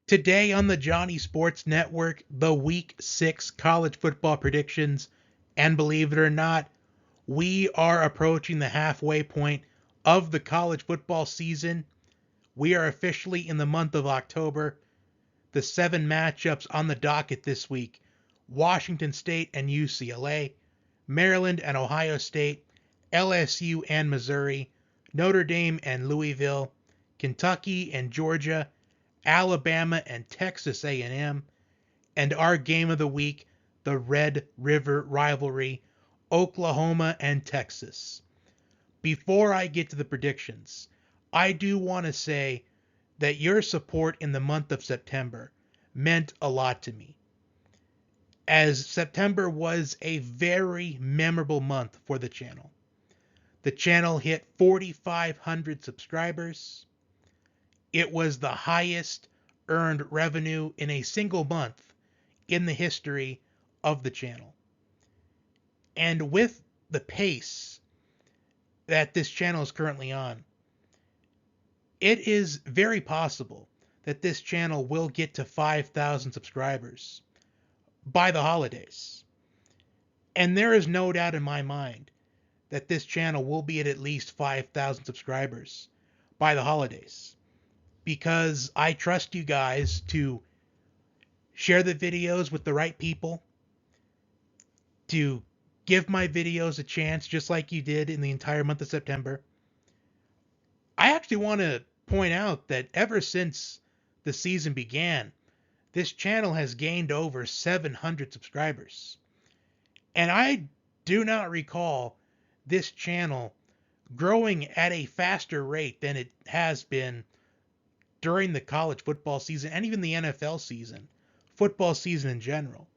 Today on the Johnny Sports Network, the Week 6 college football predictions. And believe it or not, we are approaching the halfway point of the college football season. We are officially in the month of October. The 7 matchups on the docket this week: Washington State and UCLA, Maryland and Ohio State, LSU and Missouri, Notre Dame and Louisville, Kentucky and Georgia, Alabama and Texas A&M, and our game of the week, the Red River Rivalry, Oklahoma and Texas. Before I get to the predictions, I do want to say that your support in the month of September meant a lot to me, as September was a very memorable month for the channel. The channel hit 4,500 subscribers. It was the highest earned revenue in a single month in the history of the channel. And with the pace that this channel is currently on, it is very possible that this channel will get to 5,000 subscribers by the holidays. And there is no doubt in my mind that this channel will be at least 5,000 subscribers by the holidays, because I trust you guys to share the videos with the right people, to give my videos a chance just like you did in the entire month of September. I actually want to point out that ever since the season began, this channel has gained over 700 subscribers. And I do not recall this channel growing at a faster rate than it has been during the college football season and even the NFL season, football season in general.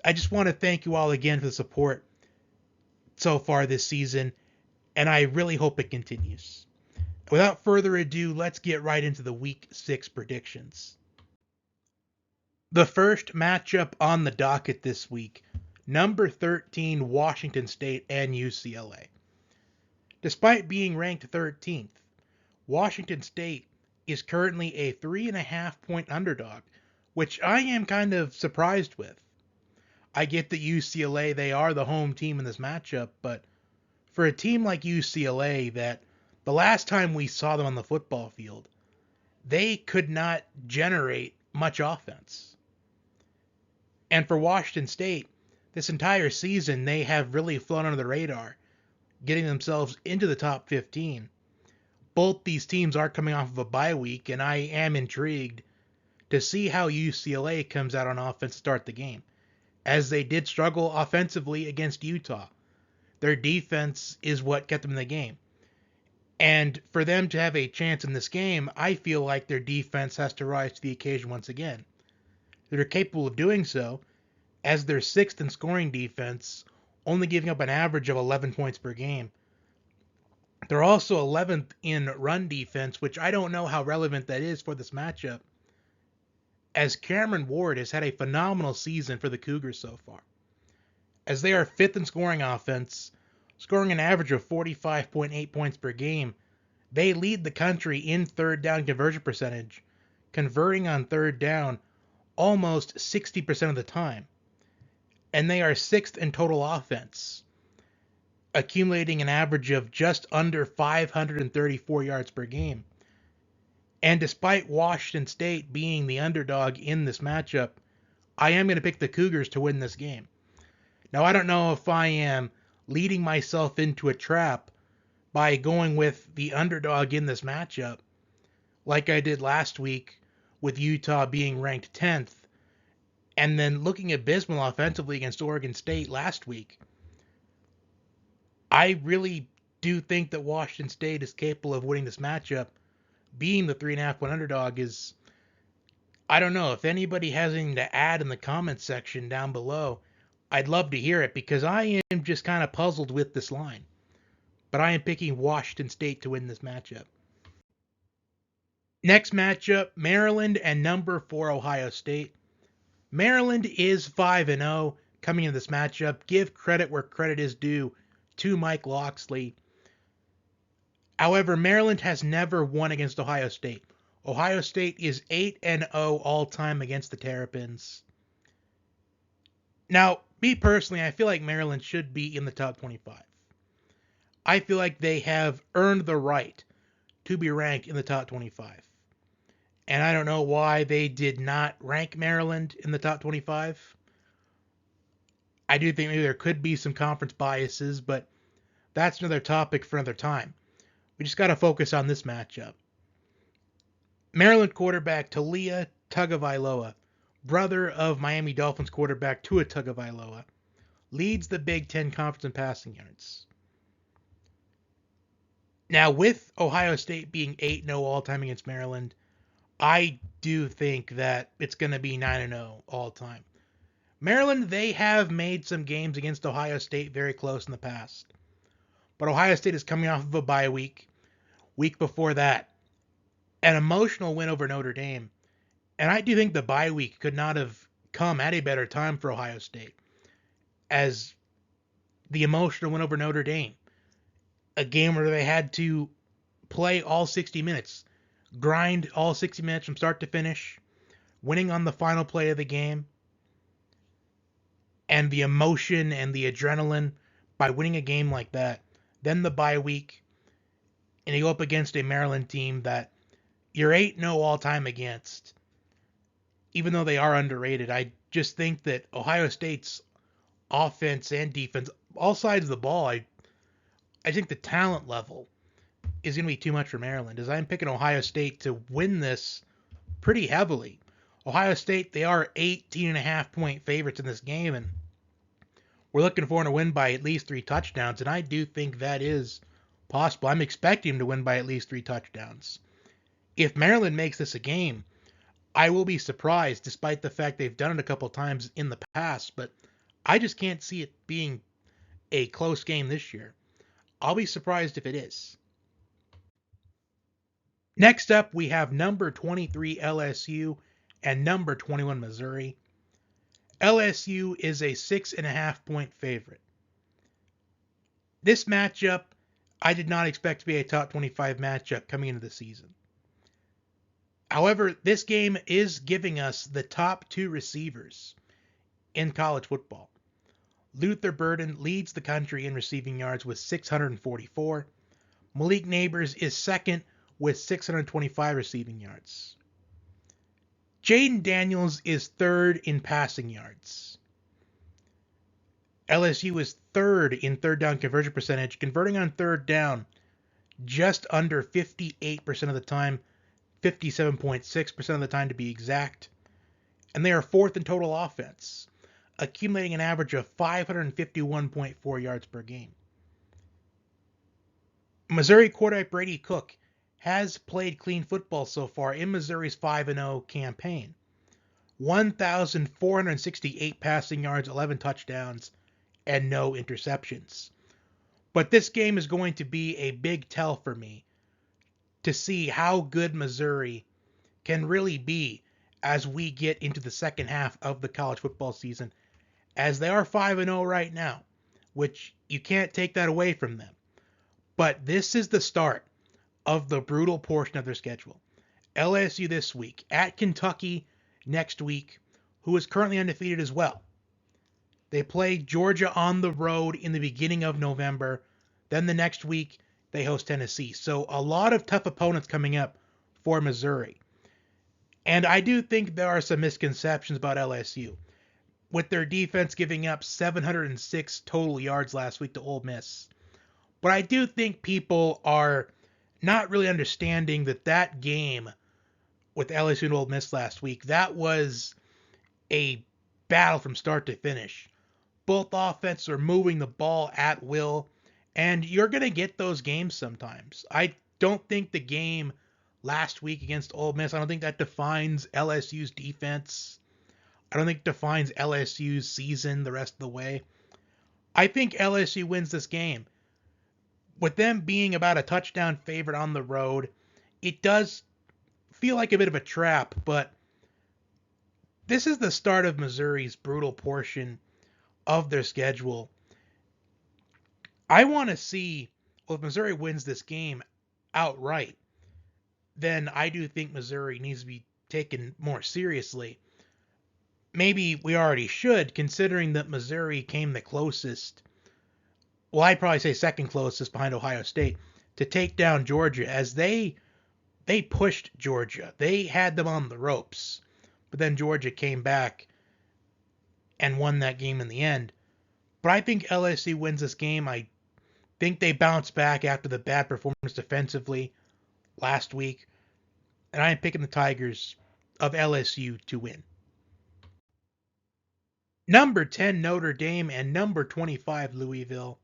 I just want to thank you all again for the support so far this season, and I really hope it continues. Without further ado, let's get right into the Week 6 predictions. The first matchup on the docket this week: number 13 Washington State and UCLA. Despite being ranked 13th, Washington State is currently a 3.5-point underdog, which I am kind of surprised with. I get that UCLA, they are the home team in this matchup, but for a team like UCLA that the last time we saw them on the football field, they could not generate much offense. And for Washington State, this entire season, they have really flown under the radar, getting themselves into the top 15. Both these teams are coming off of a bye week, and I am intrigued to see how UCLA comes out on offense to start the game, as they did struggle offensively against Utah. Their defense is what kept them in the game. And for them to have a chance in this game, I feel like their defense has to rise to the occasion once again. They're capable of doing so, as they're 6th in scoring defense, only giving up an average of 11 points per game. They're also 11th in run defense, which I don't know how relevant that is for this matchup, as Cameron Ward has had a phenomenal season for the Cougars so far, as they are 5th in scoring offense, scoring an average of 45.8 points per game. They lead the country in third down conversion percentage, converting on third down almost 60% of the time. And they are 6th in total offense, accumulating an average of just under 534 yards per game. And despite Washington State being the underdog in this matchup, I am going to pick the Cougars to win this game. Now, I don't know if I am leading myself into a trap by going with the underdog in this matchup, like I did last week with Utah being ranked 10th, and then looking abysmal offensively against Oregon State last week. I really do think that Washington State is capable of winning this matchup. Being the 3.5-point underdog is, I don't know, if anybody has anything to add in the comments section down below, I'd love to hear it, because I am just kind of puzzled with this line. But I am picking Washington State to win this matchup. Next matchup, Maryland and number 4 Ohio State. Maryland is 5-0 coming into this matchup. Give credit where credit is due to Mike Locksley. However, Maryland has never won against Ohio State. Ohio State is 8-0 all-time against the Terrapins. Now, me personally, I feel like Maryland should be in the top 25. I feel like they have earned the right to be ranked in the top 25. And I don't know why they did not rank Maryland in the top 25. I do think maybe there could be some conference biases, but that's another topic for another time. We just got to focus on this matchup. Maryland quarterback Talia Tagovailoa, brother of Miami Dolphins quarterback Tua Tagovailoa, leads the Big Ten Conference in passing yards. Now, with Ohio State being 8-0 all-time against Maryland, I do think that it's going to be 9-0 all-time. Maryland, they have made some games against Ohio State very close in the past. But Ohio State is coming off of a bye week. Week before that, an emotional win over Notre Dame. And I do think the bye week could not have come at a better time for Ohio State, as the emotional win over Notre Dame. A game where they had to play all 60 minutes, grind all 60 minutes from start to finish, winning on the final play of the game. And the emotion and the adrenaline by winning a game like that. Then the bye week, and you go up against a Maryland team that you're 8-0 all-time against. Even though they are underrated, I just think that Ohio State's offense and defense, all sides of the ball, I think the talent level is going to be too much for Maryland, as I'm picking Ohio State to win this pretty heavily. Ohio State, they are 18.5-point favorites in this game, and we're looking for them to win by at least 3 touchdowns, and I do think that is possible. I'm expecting them to win by at least 3 touchdowns. If Maryland makes this a game, I will be surprised, despite the fact they've done it a couple times in the past, but I just can't see it being a close game this year. I'll be surprised if it is. Next up, we have number 23 LSU and number 21 Missouri. LSU is a 6.5-point favorite. This matchup, I did not expect to be a top 25 matchup coming into the season. However, this game is giving us the top 2 receivers in college football. Luther Burden leads the country in receiving yards with 644. Malik Neighbors is second with 625 receiving yards. Jaden Daniels is third in passing yards. LSU is third in third down conversion percentage, converting on third down just under 58% of the time, 57.6% of the time to be exact. And they are fourth in total offense, accumulating an average of 551.4 yards per game. Missouri quarterback Brady Cook has played clean football so far in Missouri's 5-0 campaign. 1,468 passing yards, 11 touchdowns, and no interceptions. But this game is going to be a big tell for me to see how good Missouri can really be as we get into the second half of the college football season, as they are 5-0 right now, which you can't take that away from them. But this is the start of the brutal portion of their schedule. LSU this week, at Kentucky next week, who is currently undefeated as well. They play Georgia on the road in the beginning of November. Then the next week, they host Tennessee. So a lot of tough opponents coming up for Missouri. And I do think there are some misconceptions about LSU, with their defense giving up 706 total yards last week to Ole Miss. But I do think people are not really understanding that game with LSU and Ole Miss last week, that was a battle from start to finish. Both offenses are moving the ball at will, and you're going to get those games sometimes. I don't think the game last week against Ole Miss, I don't think that defines LSU's defense. I don't think it defines LSU's season the rest of the way. I think LSU wins this game. With them being about a touchdown favorite on the road, it does feel like a bit of a trap, but this is the start of Missouri's brutal portion of their schedule. I want to see, well, if Missouri wins this game outright, then I do think Missouri needs to be taken more seriously. Maybe we already should, considering that Missouri came the closest, well, I'd probably say second closest behind Ohio State, to take down Georgia, as they pushed Georgia. They had them on the ropes, but then Georgia came back and won that game in the end. But I think LSU wins this game. I think they bounce back after the bad performance defensively last week, and I'm picking the Tigers of LSU to win. Number 10, Notre Dame, and number 25, Louisville.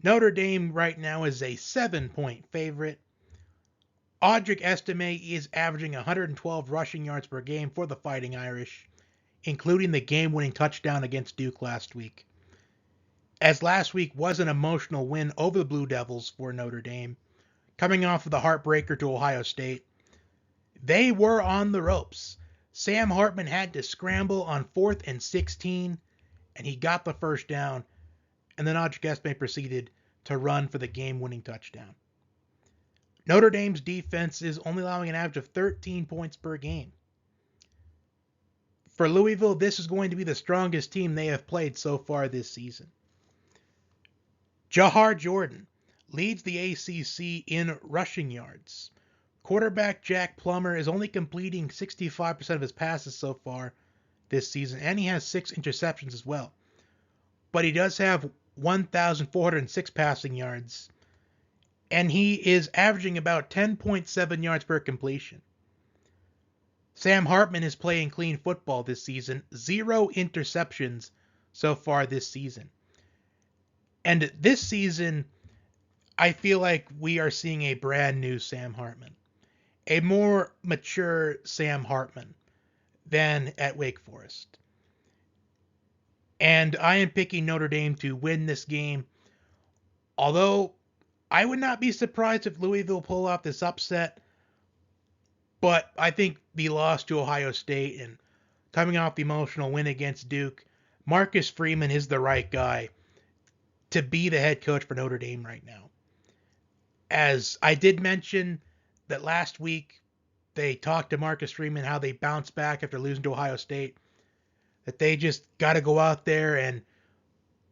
Notre Dame right now is a 7-point favorite. Audric Estime is averaging 112 rushing yards per game for the Fighting Irish, including the game-winning touchdown against Duke last week. As last week was an emotional win over the Blue Devils for Notre Dame, coming off of the heartbreaker to Ohio State. They were on the ropes. Sam Hartman had to scramble on 4th and 16, and he got the first down, and then Audric Estime proceeded to run for the game-winning touchdown. Notre Dame's defense is only allowing an average of 13 points per game. For Louisville, this is going to be the strongest team they have played so far this season. Jahar Jordan leads the ACC in rushing yards. Quarterback Jack Plummer is only completing 65% of his passes so far this season, and he has 6 interceptions as well. But he does have 1,406 passing yards, and he is averaging about 10.7 yards per completion. Sam Hartman is playing clean football this season, 0 interceptions so far this season. And this season, I feel like we are seeing a brand new Sam Hartman, a more mature Sam Hartman than at Wake Forest. And I am picking Notre Dame to win this game, although I would not be surprised if Louisville pull off this upset, but I think the loss to Ohio State and coming off the emotional win against Duke, Marcus Freeman is the right guy to be the head coach for Notre Dame right now. As I did mention that last week, they talked to Marcus Freeman how they bounced back after losing to Ohio State, that they just got to go out there and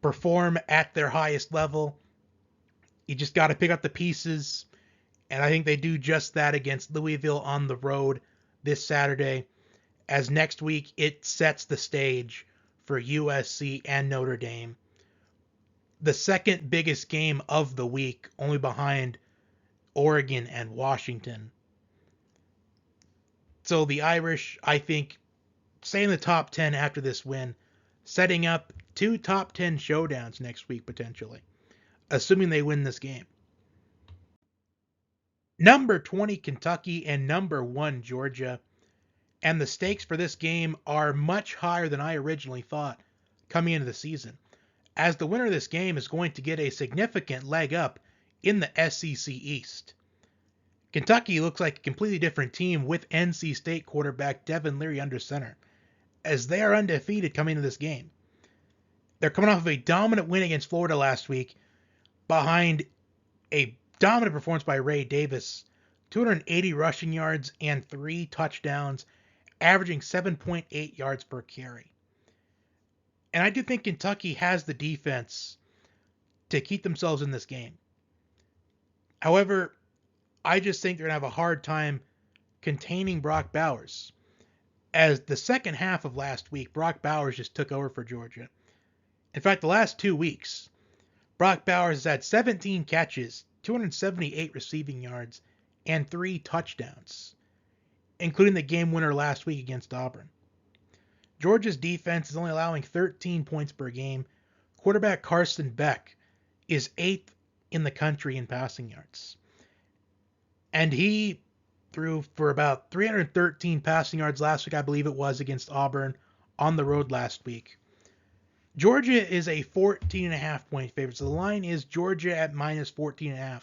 perform at their highest level. You just got to pick up the pieces, and I think they do just that against Louisville on the road this Saturday, as next week it sets the stage for USC and Notre Dame. The second biggest game of the week, only behind Oregon and Washington. So the Irish, I think, stay in the top 10 after this win, setting up 2 top 10 showdowns next week potentially, assuming they win this game. Number 20, Kentucky, and number 1, Georgia. And the stakes for this game are much higher than I originally thought coming into the season, as the winner of this game is going to get a significant leg up in the SEC East. Kentucky looks like a completely different team with NC State quarterback Devin Leary under center, as they are undefeated coming into this game. They're coming off of a dominant win against Florida last week, behind a dominant performance by Ray Davis, 280 rushing yards and 3 touchdowns, averaging 7.8 yards per carry. And I do think Kentucky has the defense to keep themselves in this game. However, I just think they're going to have a hard time containing Brock Bowers, as the second half of last week, Brock Bowers just took over for Georgia. In fact, the last 2 weeks, Brock Bowers has had 17 catches, 278 receiving yards, and 3 touchdowns, including the game winner last week against Auburn. Georgia's defense is only allowing 13 points per game. Quarterback Carson Beck is 8th in the country in passing yards. And he threw for about 313 passing yards last week, I believe it was, against Auburn on the road last week. Georgia is a 14.5 point favorite. So the line is Georgia at minus 14.5.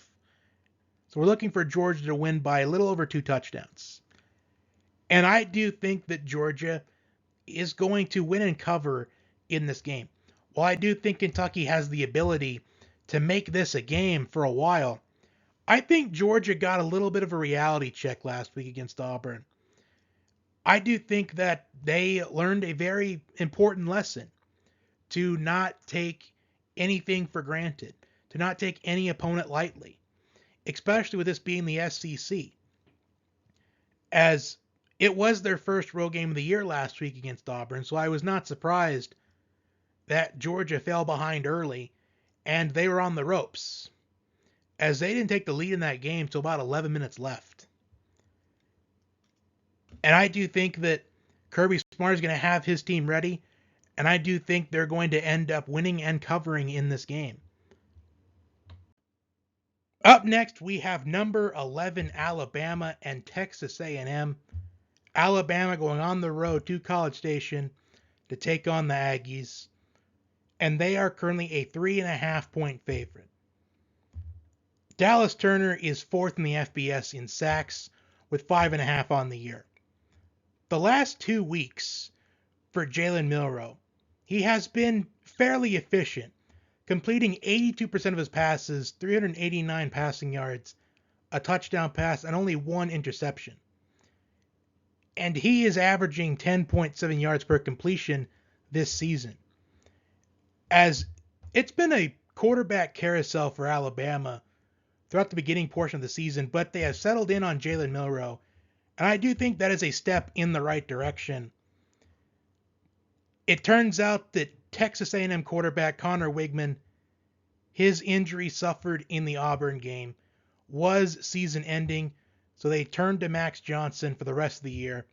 So we're looking for Georgia to win by a little over 2 touchdowns. And I do think that Georgia is going to win and cover in this game. While I do think Kentucky has the ability to make this a game for a while, I think Georgia got a little bit of a reality check last week against Auburn. I do think that they learned a very important lesson to not take anything for granted, to not take any opponent lightly, especially with this being the SEC, as it was their first road game of the year last week against Auburn, so I was not surprised that Georgia fell behind early and they were on the ropes, as they didn't take the lead in that game till about 11 minutes left. And I do think that Kirby Smart is going to have his team ready, and I do think they're going to end up winning and covering in this game. Up next, we have number 11 Alabama and Texas A&M. Alabama going on the road to College Station to take on the Aggies, and they are currently a 3.5-point favorite. Dallas Turner is fourth in the FBS in sacks with 5.5 on the year. The last 2 weeks for Jalen Milroe, he has been fairly efficient, completing 82% of his passes, 389 passing yards, a touchdown pass, and only 1 interception. And he is averaging 10.7 yards per completion this season. As it's been a quarterback carousel for Alabama throughout the beginning portion of the season, but they have settled in on Jalen Milroe, and I do think that is a step in the right direction. It turns out that Texas A&M quarterback Connor Wigman, his injury suffered in the Auburn game was season-ending, so they turned to Max Johnson for the rest of the year.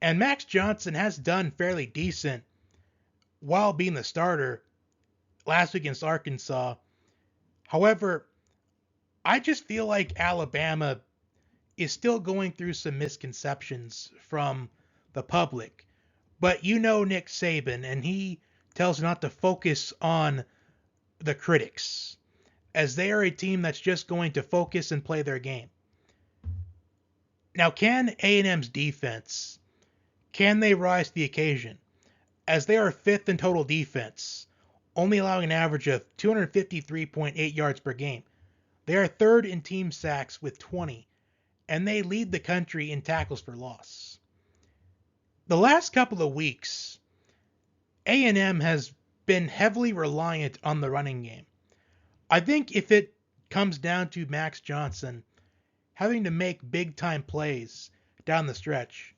And Max Johnson has done fairly decent while being the starter last week against Arkansas. However, I just feel like Alabama is still going through some misconceptions from the public. But you know Nick Saban, and he tells you not to focus on the critics, as they are a team that's just going to focus and play their game. Now, can A&M's defense, can they rise to the occasion? As they are fifth in total defense, only allowing an average of 253.8 yards per game. They are third in team sacks with 20, and they lead the country in tackles for loss. The last couple of weeks, A&M has been heavily reliant on the running game. I think if it comes down to Max Johnson having to make big-time plays down the stretch,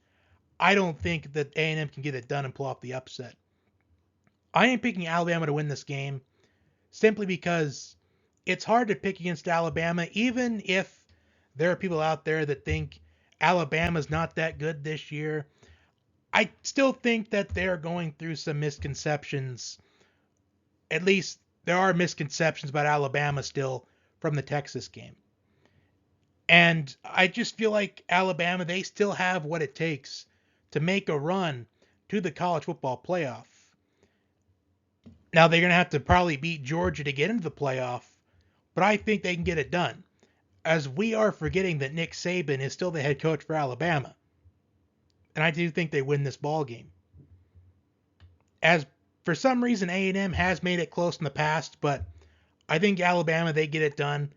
I don't think that A&M can get it done and pull off the upset. I am picking Alabama to win this game simply because it's hard to pick against Alabama, even if there are people out there that think Alabama's not that good this year. I still think that they're going through some misconceptions. At least there are misconceptions about Alabama still from the Texas game. And I just feel like Alabama, they still have what it takes to make a run to the college football playoff. Now, they're going to have to probably beat Georgia to get into the playoff, but I think they can get it done, as we are forgetting that Nick Saban is still the head coach for Alabama. And I do think they win this ball game. As for some reason, A&M has made it close in the past, but I think Alabama, they get it done.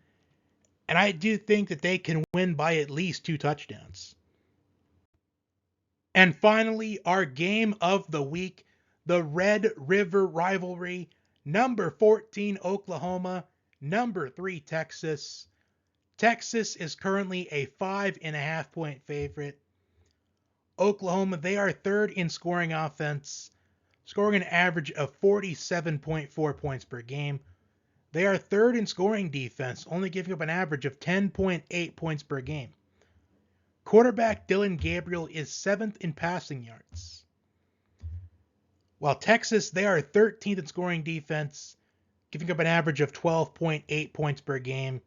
And I do think that they can win by at least 2 touchdowns. And finally, our game of the week, the Red River Rivalry, number 14 Oklahoma, number 3 Texas. Texas is currently a 5.5-point favorite. Oklahoma, they are third in scoring offense, scoring an average of 47.4 points per game. They are third in scoring defense, only giving up an average of 10.8 points per game. Quarterback Dillon Gabriel is 7th in passing yards. While Texas, they are 13th in scoring defense, giving up an average of 12.8 points per game.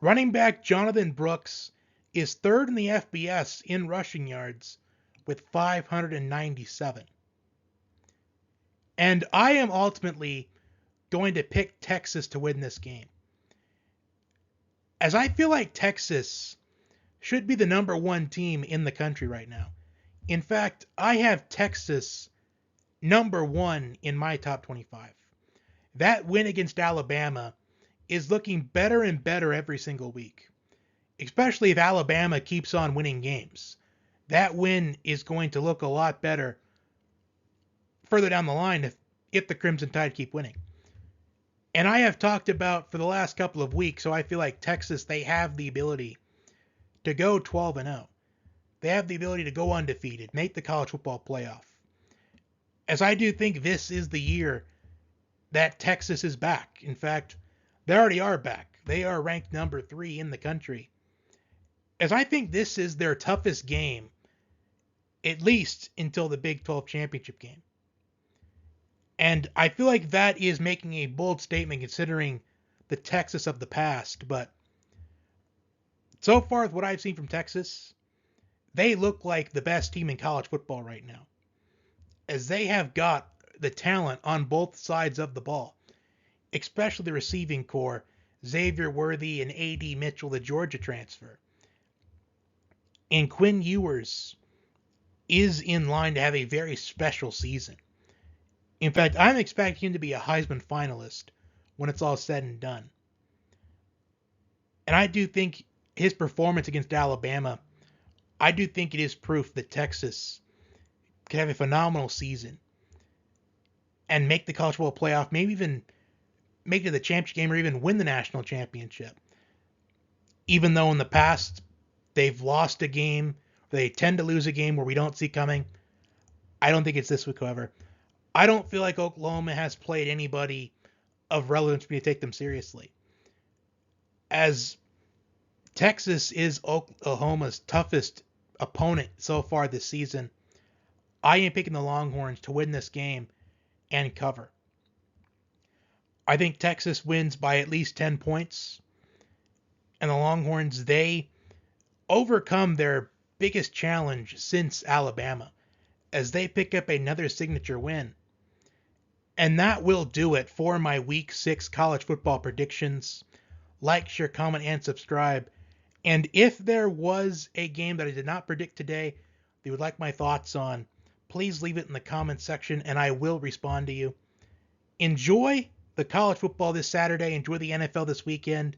Running back Jonathan Brooks is third in the FBS in rushing yards with 597. And I am ultimately going to pick Texas to win this game, as I feel like Texas should be the number 1 team in the country right now. In fact, I have Texas number 1 in my top 25. That win against Alabama is looking better and better every single week, especially if Alabama keeps on winning games. That win is going to look a lot better further down the line if the Crimson Tide keep winning. And I have talked about for the last couple of weeks, so I feel like Texas, they have the ability to go 12-0. They have the ability to go undefeated, make the college football playoff. As I do think this is the year that Texas is back. In fact, they already are back. They are ranked number 3 in the country. As I think this is their toughest game, at least until the Big 12 championship game. And I feel like that is making a bold statement considering the Texas of the past. But so far, with what I've seen from Texas, they look like the best team in college football right now, as they have got the talent on both sides of the ball, especially the receiving core, Xavier Worthy and A.D. Mitchell, the Georgia transfer. And Quinn Ewers is in line to have a very special season. In fact, I'm expecting him to be a Heisman finalist when it's all said and done. And I do think his performance against Alabama, I do think it is proof that Texas could have a phenomenal season and make the college football playoff, maybe even make it to the championship game or even win the national championship. Even though in the past they've lost a game, they tend to lose a game where we don't see coming. I don't think it's this week, however. I don't feel like Oklahoma has played anybody of relevance for me to take them seriously. As Texas is Oklahoma's toughest opponent so far this season, I am picking the Longhorns to win this game and cover. I think Texas wins by at least 10 points. And the Longhorns, they overcome their biggest challenge since Alabama as they pick up another signature win. And that will do it for my Week 6 college football predictions. Like, share, comment, and subscribe. And if there was a game that I did not predict today that you would like my thoughts on, please leave it in the comments section and I will respond to you. Enjoy the college football this Saturday. Enjoy the NFL this weekend.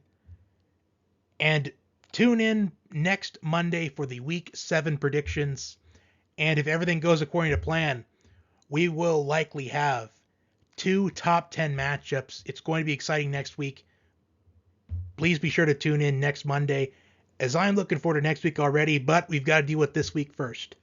And tune in next Monday for the Week 7 predictions. And if everything goes according to plan, we will likely have 2 top 10 matchups. It's going to be exciting next week. Please be sure to tune in next Monday, as I'm looking forward to next week already, but we've got to deal with this week first.